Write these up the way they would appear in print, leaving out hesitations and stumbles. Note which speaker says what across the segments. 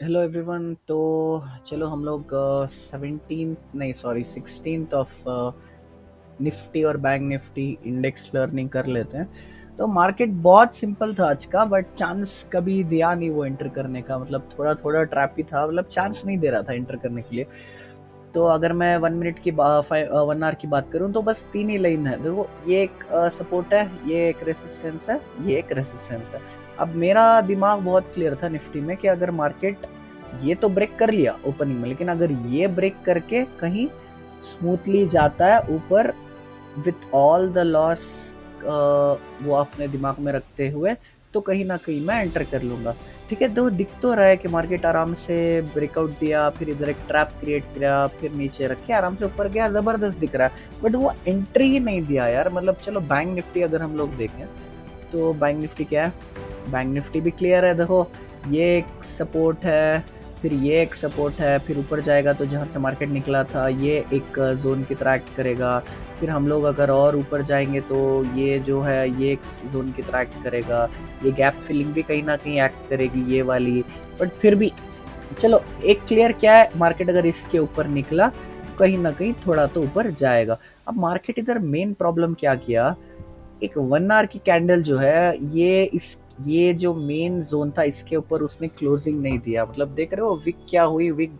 Speaker 1: Hello everyone. तो चलो हम लोग 17 नहीं सॉरी 16 ऑफ निफ्टी और बैंक निफ्टी इंडेक्स लर्निंग कर लेते हैं। तो मार्केट बहुत सिंपल था आज का, बट चांस कभी दिया नहीं वो एंटर करने का। मतलब थोड़ा थोड़ा ट्रैप ही था, मतलब चांस नहीं दे रहा था एंटर करने के लिए। तो अगर मैं 1 मिनट की 1 आवर की बात करूं तो बस तीन ही लाइन है। देखो, ये एक सपोर्ट है, ये एक रेसिस्टेंस है, ये एक रेसिस्टेंस है। अब मेरा दिमाग बहुत क्लियर था निफ्टी में कि अगर मार्केट ये तो ब्रेक कर लिया ओपनिंग में, लेकिन अगर ये ब्रेक करके कहीं स्मूथली जाता है ऊपर विथ ऑल द लॉस वो अपने दिमाग में रखते हुए, तो कहीं ना कहीं मैं एंटर कर लूंगा। ठीक है, तो दिख तो रहा है कि मार्केट आराम से ब्रेकआउट दिया, फिर इधर एक ट्रैप क्रिएट किया, फिर नीचे रखे, आराम से ऊपर गया, जबरदस्त दिख रहा है। बट वो एंट्री ही नहीं दिया यार। मतलब चलो बैंक निफ्टी अगर हम लोग देखें तो बैंक निफ्टी क्या है, बैंक निफ्टी भी क्लियर है। देखो, ये एक सपोर्ट है, फिर ये एक सपोर्ट है, फिर ऊपर जाएगा तो जहाँ से मार्केट निकला था ये एक जोन की तरह एक्ट करेगा। फिर हम लोग अगर और ऊपर जाएंगे तो ये जो है ये एक जोन की तरह एक्ट करेगा। ये गैप फिलिंग भी कहीं ना कहीं एक्ट करेगी ये वाली। बट फिर भी चलो एक क्लियर क्या है, मार्केट अगर इसके ऊपर निकला तो कहीं ना कहीं थोड़ा तो ऊपर जाएगा। अब मार्केट इधर मेन प्रॉब्लम क्या किया, एक 1 आवर की कैंडल जो है ये जो मेन जोन था इसके ऊपर उसने क्लोजिंग नहीं दिया। मतलब देख रहे हो विग क्या हुई, विग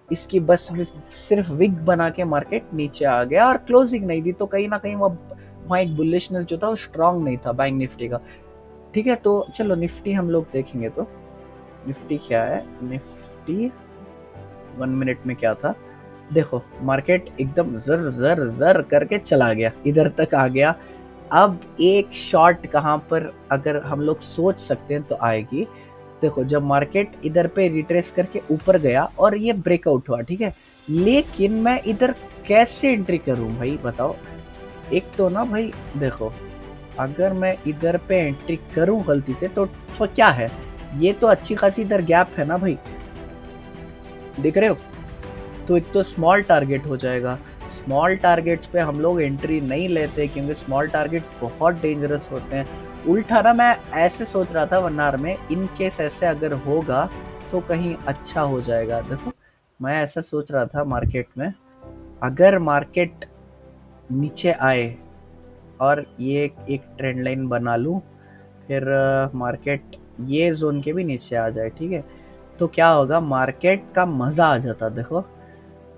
Speaker 1: इसकी बस सिर्फ विग बना के मार्केट नीचे आ गया और क्लोजिंग नहीं दी। तो कहीं ना कहीं वहाँ एक बुलिशनेस जो था वो स्ट्रांग नहीं था बैंक निफ्टी का। ठीक है, तो चलो निफ्टी हम लोग देखेंगे तो निफ्टी क्या है। निफ्टी 1 मिनट में क्या था, देखो मार्केट एकदम जर जर जर करके चला गया, इधर तक आ गया। अब एक शॉट कहाँ पर अगर हम लोग सोच सकते हैं तो आएगी। देखो, जब मार्केट इधर पे रिट्रेस करके ऊपर गया और ये ब्रेकआउट हुआ, ठीक है, लेकिन मैं इधर कैसे एंट्री करूं भाई बताओ। एक तो ना भाई देखो, अगर मैं इधर पे एंट्री करूं गलती से तो क्या है, ये तो अच्छी खासी इधर गैप है ना भाई, देख रहे हो। तो एक तो स्मॉल टारगेट हो जाएगा। स्मॉल टारगेट्स पे हम लोग एंट्री नहीं लेते क्योंकि स्मॉल टारगेट्स बहुत डेंजरस होते हैं। उल्टा ना मैं ऐसे सोच रहा था 1 आवर में, इन केस ऐसे अगर होगा तो कहीं अच्छा हो जाएगा। देखो, मैं ऐसा सोच रहा था मार्केट में, अगर मार्केट नीचे आए और ये एक ट्रेंड लाइन बना लूं, फिर मार्केट ये जोन के भी नीचे आ जाए, ठीक है, तो क्या होगा, मार्केट का मजा आ जाता। देखो,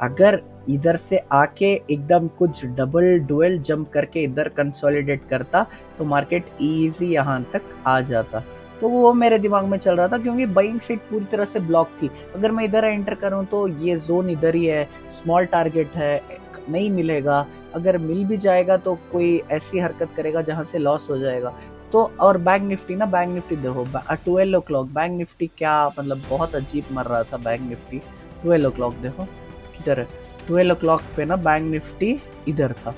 Speaker 1: अगर इधर से आके एकदम कुछ डबल डुअल जंप करके इधर कंसोलिडेट करता तो मार्केट इजी यहाँ तक आ जाता। तो वो मेरे दिमाग में चल रहा था क्योंकि बाइंग सीट पूरी तरह से ब्लॉक थी। अगर मैं इधर एंटर करूं तो ये जोन इधर ही है, स्मॉल टारगेट है, नहीं मिलेगा। अगर मिल भी जाएगा तो कोई ऐसी हरकत करेगा जहां से लॉस हो जाएगा। तो और बैंक निफ्टी ना, बैंक निफ्टी देखो 12 o'clock बैंक निफ्टी क्या मतलब बहुत अजीब मर रहा था बैंक निफ्टी। 12 o'clock देखो किधर है, 12 o'clock पे ना बैंक निफ्टी इधर था,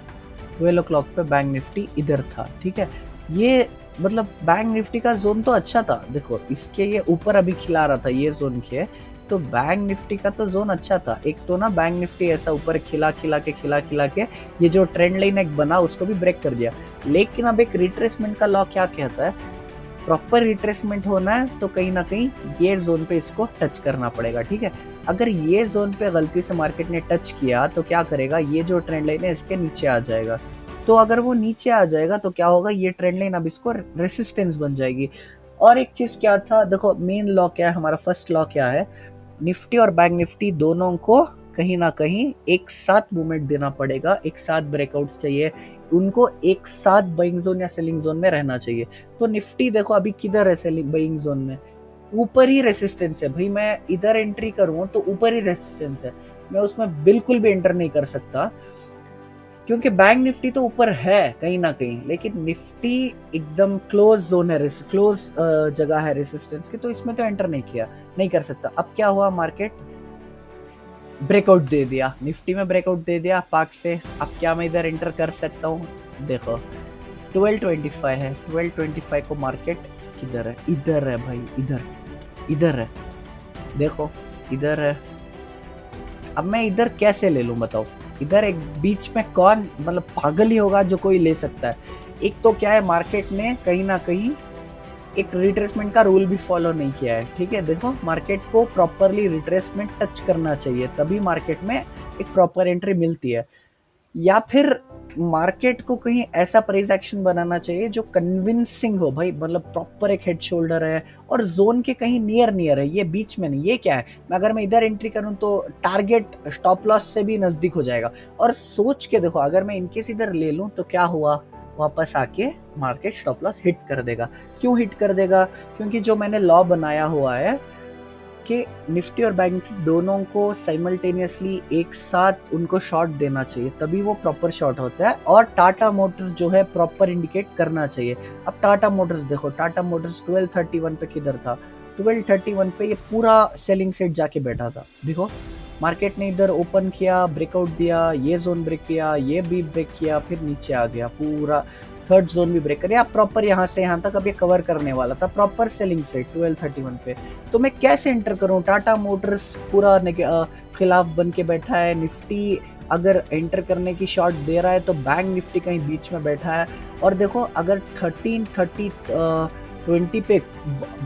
Speaker 1: 12 o'clock पे बैंक निफ्टी इधर था। ठीक है, ये मतलब बैंक निफ्टी का जोन तो अच्छा था। देखो इसके ये ऊपर अभी खिला रहा था ये जोन के, तो बैंक निफ्टी का तो जोन अच्छा था। एक तो ना बैंक निफ्टी ऐसा ऊपर खिला खिला के ये जो ट्रेंड लाइन एक बना उसको भी ब्रेक कर दिया। लेकिन अब एक रिट्रेसमेंट का लॉ क्या कहता है, प्रॉपर रिट्रेसमेंट होना है तो कहीं ना कहीं ये जोन पे इसको टच करना पड़ेगा। ठीक है, अगर ये जोन पे गलती से मार्केट ने टच किया तो क्या करेगा, ये जो ट्रेंड लाइन है इसके नीचे आ जाएगा। तो अगर वो नीचे आ जाएगा तो क्या होगा, ये ट्रेंड लाइन अब इसको रेसिस्टेंस बन जाएगी। और एक चीज क्या था, देखो मेन लॉ क्या है, हमारा फर्स्ट लॉ क्या है, निफ्टी और बैंक निफ्टी दोनों को कहीं ना कहीं एक साथ मूवमेंट देना पड़ेगा, एक साथ ब्रेकआउट चाहिए, उनको एक साथ बाइंग जोन या सेलिंग जोन में रहना चाहिए। तो निफ्टी देखो अभी किधर है, सेलिंग बाइंग जोन में, ऊपर ही रेसिस्टेंस है भाई। मैं इधर एंट्री करूं तो ऊपर ही रेसिस्टेंस है, मैं उसमें बिल्कुल भी एंटर नहीं कर सकता क्योंकि बैंक निफ्टी तो ऊपर है कहीं ना कहीं, लेकिन निफ्टी एकदम क्लोज जोन है, क्लोज जगह है रेसिस्टेंस की, तो इसमें तो एंटर नहीं कर सकता। अब क्या हुआ, मार्केट ब्रेकआउट दे दिया, निफ्टी में ब्रेकआउट दे दिया पाक से। अब क्या मैं इधर एंटर कर सकता हूँ, देखो 1225 है, 1225 को मार्केट किधर है, इधर है भाई, इधर इधर है, देखो इधर है। अब मैं इधर कैसे ले लूं बताओ, इधर एक बीच में कौन मतलब पागल ही होगा जो कोई ले सकता है। एक तो क्या है, मार्केट ने कहीं ना कहीं एक रिट्रेसमेंट का रूल भी फॉलो नहीं किया है। ठीक है, देखो मार्केट को प्रॉपरली रिट्रेसमेंट टच करना चाहिए, तभी मार्केट में एक प्रॉपर एंट्री मिलती है। या फिर मार्केट को कहीं ऐसा प्राइस एक्शन बनाना चाहिए जो कन्विंसिंग हो भाई, मतलब प्रॉपर एक हेड शोल्डर है और जोन के कहीं नियर नियर है, ये बीच में नहीं। ये क्या है, अगर मैं इधर एंट्री करूं तो टारगेट स्टॉप लॉस से भी नजदीक हो जाएगा। और सोच के देखो, अगर मैं इनकेस इधर ले लूं तो क्या हुआ, वापस आके मार्केट स्टॉप लॉस हिट कर देगा। क्यों हिट कर देगा, क्योंकि जो मैंने लॉ बनाया हुआ है कि निफ्टी और बैंक निफ्टी दोनों को साइमल्टेनियसली एक साथ उनको शॉर्ट देना चाहिए, तभी वो प्रॉपर शॉर्ट होता है। और टाटा मोटर्स जो है प्रॉपर इंडिकेट करना चाहिए। अब टाटा मोटर्स देखो, टाटा मोटर्स 1231 पे किधर था, 1231 पे ये पूरा सेलिंग सेट जाके बैठा था। देखो मार्केट ने इधर ओपन किया, ब्रेकआउट दिया, ये जोन ब्रेक किया, ये भी ब्रेक किया, फिर नीचे आ गया, पूरा थर्ड जोन भी ब्रेक कर प्रॉपर यहाँ से यहाँ तक अब ये कवर करने वाला था, प्रॉपर सेलिंग सेट 1231 पे। तो मैं कैसे एंटर करूँ, टाटा मोटर्स पूरा खिलाफ बन के बैठा है, निफ्टी अगर एंटर करने की शॉट दे रहा है तो बैंक निफ्टी कहीं बीच में बैठा है। और देखो अगर 1330 पे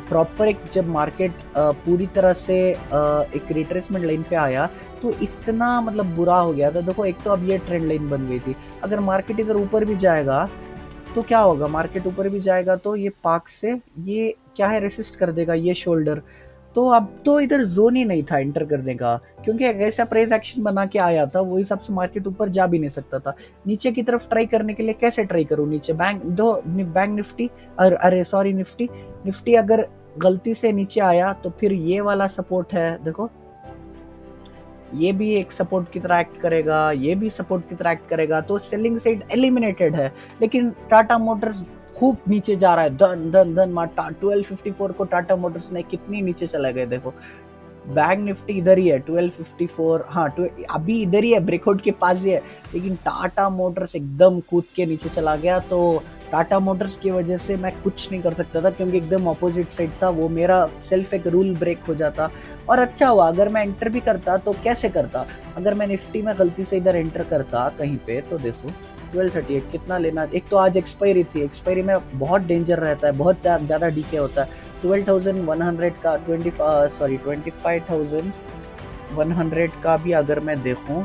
Speaker 1: प्रॉपर एक जब मार्केट पूरी तरह से एक रिट्रेसमेंट लाइन पे आया तो इतना मतलब बुरा हो गया था। देखो एक तो अब ये ट्रेंड लाइन बन गई थी, अगर मार्केट इधर ऊपर भी जाएगा तो क्या होगा, मार्केट ऊपर भी जाएगा तो ये पाक से ये क्या है, रेसिस्ट कर देगा ये शोल्डर। तो अब तो इधर जोन ही नहीं था एंटर करने का, क्योंकि ऐसा प्राइस एक्शन बना के आया था, वो हिसाब से मार्केट ऊपर जा भी नहीं सकता था। नीचे की तरफ ट्राई करने के लिए कैसे ट्राई करूं, नीचे बैंक निफ्टी, अरे सॉरी निफ्टी, निफ्टी अगर गलती से नीचे आया तो फिर ये वाला सपोर्ट है, देखो ये भी एक सपोर्ट की तरह एक्ट करेगा, ये भी सपोर्ट की तरह एक्ट करेगा, तो सेलिंग साइड एलिमिनेटेड है। लेकिन टाटा मोटर्स खूब नीचे जा रहा है, धन धन धन 1254 को टाटा मोटर्स ने कितनी नीचे चला गए देखो। बैंक निफ्टी इधर ही है 1254, हाँ अभी इधर ही है, ब्रेकआउट के पास ही है, लेकिन टाटा मोटर्स एकदम कूद के नीचे चला गया। तो टाटा मोटर्स की वजह से मैं कुछ नहीं कर सकता था, क्योंकि एकदम ऑपोजिट साइड था वो, मेरा सेल्फ एक रूल ब्रेक हो जाता। और अच्छा हुआ अगर मैं एंटर भी करता, तो कैसे करता, अगर मैं निफ्टी में गलती से इधर एंटर करता कहीं पे, तो देखो 1238 कितना लेना, एक तो आज एक्सपायरी थी, एक्सपायरी में बहुत डेंजर रहता है, बहुत ज़्यादा डीके होता है। 12,100 का 25,100 का भी अगर मैं देखूं,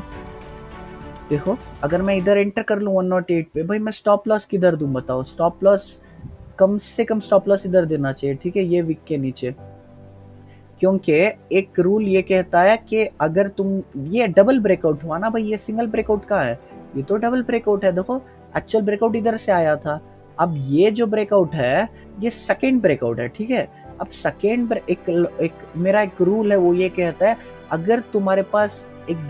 Speaker 1: देखो अगर मैं इधर एंटर कर लूं 108 पे, भाई मैं स्टॉप लॉस किधर दूं बताओ, स्टॉप लॉस कम से कम स्टॉप लॉस इधर देना चाहिए, ठीक है, ये वीक के नीचे। क्योंकि एक रूल ये कहता है कि अगर तुम, ये डबल ब्रेकआउट हुआ ना भाई, ये सिंगल ब्रेकआउट का है, ये तो डबल ब्रेकआउट है। देखो एक्चुअल ब्रेकआउट इधर से आया था, अब ये जो ब्रेकआउट है ये सेकेंड ब्रेकआउट है, ठीक है। अब सेकेंड एक मेरा एक रूल है, वो ये कहता है अगर तुम्हारे पास एक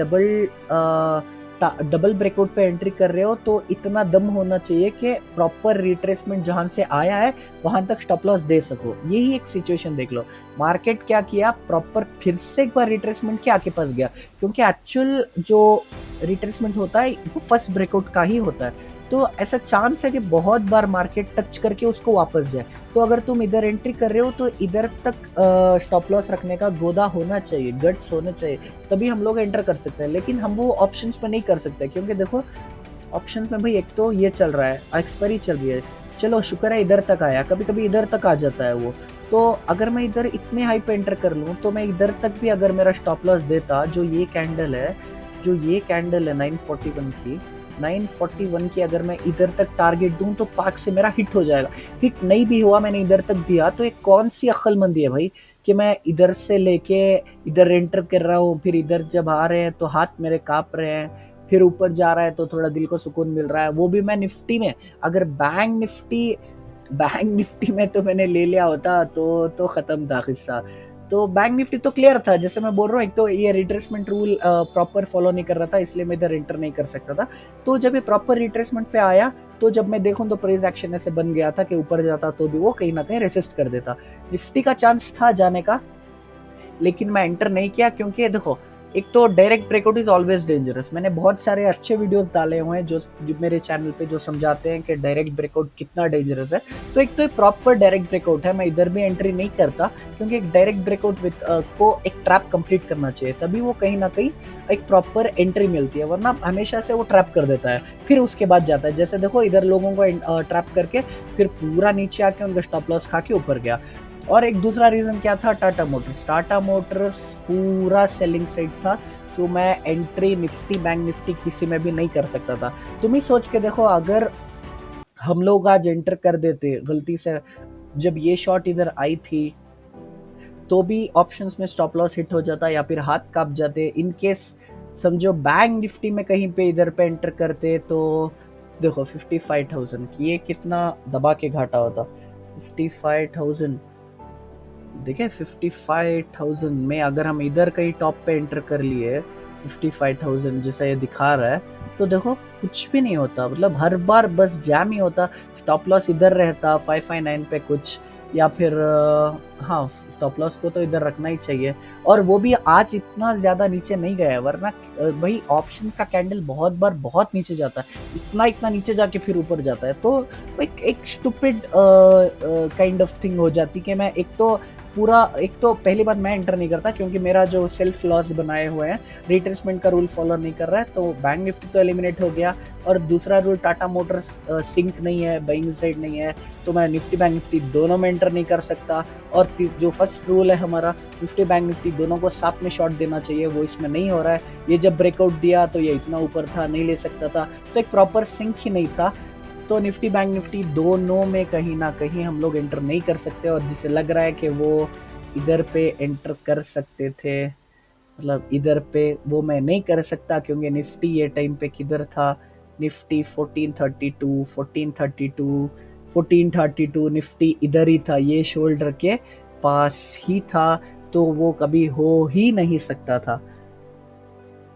Speaker 1: डबल ब्रेकआउट पे एंट्री कर रहे हो तो इतना दम होना चाहिए कि प्रॉपर रिट्रेसमेंट जहां से आया है वहां तक स्टॉप लॉस दे सको। यही एक सिचुएशन देख लो, मार्केट क्या किया, प्रॉपर फिर से एक बार रिट्रेसमेंट के आके फंस गया, क्योंकि एक्चुअल जो रिट्रेसमेंट होता है वो फर्स्ट ब्रेकआउट का ही होता है। तो ऐसा चांस है कि बहुत बार मार्केट टच करके उसको वापस जाए। तो अगर तुम इधर एंट्री कर रहे हो तो इधर तक स्टॉप लॉस रखने का गोदा होना चाहिए, गट्स होना चाहिए, तभी हम लोग एंटर कर सकते हैं। लेकिन हम वो ऑप्शंस में नहीं कर सकते, क्योंकि देखो ऑप्शंस में भाई एक तो ये चल रहा है, एक्सपायरी चल रही है, चलो शुक्र है इधर तक आया, कभी कभी इधर तक आ जाता है वो। तो अगर मैं इधर इतने हाई पे एंटर कर लूँ तो मैं इधर तक भी अगर मेरा स्टॉप लॉस देता, जो ये कैंडल है, जो ये कैंडल है 941 की अगर मैं इधर तक टारगेट दूं तो पाक से मेरा हिट हो जाएगा। हिट नहीं भी हुआ, मैंने इधर तक दिया, तो एक कौन सी अक्लमंदी है भाई कि मैं इधर से लेके इधर एंटर कर रहा हूँ, फिर इधर जब आ रहे हैं तो हाथ मेरे कांप रहे हैं, फिर ऊपर जा रहा है तो थोड़ा दिल को सुकून मिल रहा है, वो भी मैं निफ्टी में। अगर बैंक निफ्टी में तो मैंने ले लिया होता तो खत्म था किस्सा। तो बैंक निफ्टी तो क्लियर था, जैसे मैं बोल रहा हूँ, एक तो ये रिट्रेसमेंट रूल प्रॉपर फॉलो नहीं कर रहा था, इसलिए मैं इधर एंटर नहीं कर सकता था। तो जब ये प्रॉपर रिट्रेसमेंट पे आया तो जब मैं देखूं तो प्राइस एक्शन ऐसे बन गया था कि ऊपर जाता तो भी वो कहीं ना कहीं रेसिस्ट कर देता। निफ्टी का चांस था जाने का, लेकिन मैं एंटर नहीं किया, क्योंकि देखो एक तो direct breakout is always dangerous. मैंने बहुत सारे अच्छे वीडियोस डाले हुए हैं जो मेरे चैनल पे जो समझाते हैं कि डायरेक्ट ब्रेकआउट कितना डेंजरस है। तो एक तो प्रॉपर डायरेक्ट ब्रेकआउट है, मैं इधर भी एंट्री नहीं करता, क्योंकि एक डायरेक्ट ब्रेकआउट विद को एक ट्रैप कंप्लीट करना चाहिए, तभी वो कहीं ना कहीं एक प्रॉपर एंट्री मिलती है, वरना हमेशा से वो ट्रैप कर देता है, फिर उसके बाद जाता है। जैसे देखो इधर लोगों को ट्रैप करके फिर पूरा नीचे आके उनका स्टॉप लॉस खा के ऊपर गया। और एक दूसरा रीजन क्या था, टाटा मोटर्स पूरा सेलिंग साइड था, तो मैं एंट्री निफ्टी बैंक निफ्टी किसी में भी नहीं कर सकता था। तुम ही सोच के देखो, अगर हम लोग आज एंटर कर देते गलती से, जब ये शॉट इधर आई थी, तो भी ऑप्शंस में स्टॉप लॉस हिट हो जाता या फिर हाथ कांप जाते। इन केस समझो बैंक निफ्टी में कहीं पे इधर पे एंटर करते, तो देखो 55,000 की ये कितना दबा के घाटा होता। 55,000, देखिए 55,000 में अगर हम इधर कहीं टॉप पे एंटर कर लिए 55,000 जैसा ये दिखा रहा है, तो देखो कुछ भी नहीं होता, मतलब हर बार बस जैम ही होता। स्टॉप लॉस इधर रहता 559 पे कुछ, या फिर हाँ, स्टॉप लॉस को तो इधर रखना ही चाहिए। और वो भी आज इतना ज्यादा नीचे नहीं गया है, वरना भाई ऑप्शंस का कैंडल बहुत बार बहुत नीचे जाता है, इतना इतना नीचे जाके फिर ऊपर जाता है। तो एक स्टूपिड काइंड ऑफ थिंग हो जाती कि मैं एक तो पूरा, एक तो पहली बात मैं एंटर नहीं करता, क्योंकि मेरा जो सेल्फ लॉस बनाए हुए हैं रिट्रेसमेंट का रूल फॉलो नहीं कर रहा है, तो बैंक निफ्टी तो एलिमिनेट हो गया। और दूसरा रूल, टाटा मोटर्स सिंक नहीं है, बाइंग साइड नहीं है, तो मैं निफ्टी बैंक निफ्टी दोनों में एंटर नहीं कर सकता। और जो फर्स्ट रूल है हमारा, निफ्टी बैंक निफ्टी दोनों को साथ में शॉर्ट देना चाहिए, वो इसमें नहीं हो रहा है। ये जब ब्रेकआउट दिया तो ये इतना ऊपर था, नहीं ले सकता था, तो एक प्रॉपर सिंक ही नहीं था। तो निफ्टी बैंक निफ्टी दोनों में कहीं ना कहीं हम लोग एंटर नहीं कर सकते, और जिसे लग रहा है कि वो इधर पे एंटर कर सकते थे, मतलब इधर पे वो मैं नहीं कर सकता, क्योंकि निफ्टी ये टाइम पे किधर था, निफ्टी 1432 1432 1432, निफ्टी इधर ही था, ये शोल्डर के पास ही था, तो वो कभी हो ही नहीं सकता था।